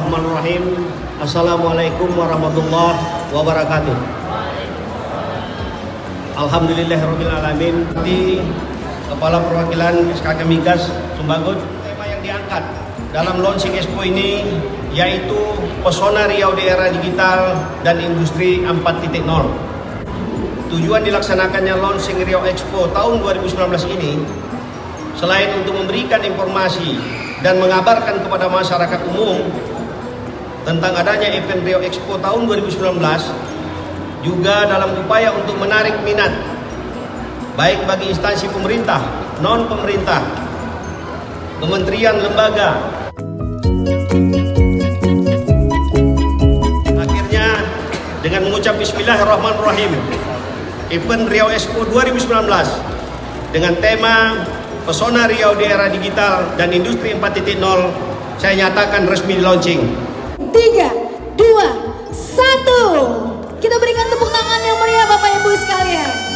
Bismillahirrahmanirrahim. Assalamualaikum warahmatullahi wabarakatuh. Alhamdulillahirabbil alamin. Di Kepala Perwakilan SKK Migas Sumbagut, tema yang diangkat dalam launching Expo ini yaitu Pesona Riau di Era Digital dan Industri 4.0. Tujuan dilaksanakannya launching Riau Expo tahun 2019 ini selain untuk memberikan informasi dan mengabarkan kepada masyarakat umum tentang adanya event Riau Expo tahun 2019, juga dalam upaya untuk menarik minat baik bagi instansi pemerintah, non-pemerintah, kementerian, lembaga. Akhirnya dengan mengucap Bismillahirrahmanirrahim, event Riau Expo 2019 dengan tema Pesona Riau di Era Digital dan Industri 4.0 saya nyatakan resmi di launching. 3, 2, 1. Kita berikan tepuk tangan yang meriah Bapak Ibu sekalian.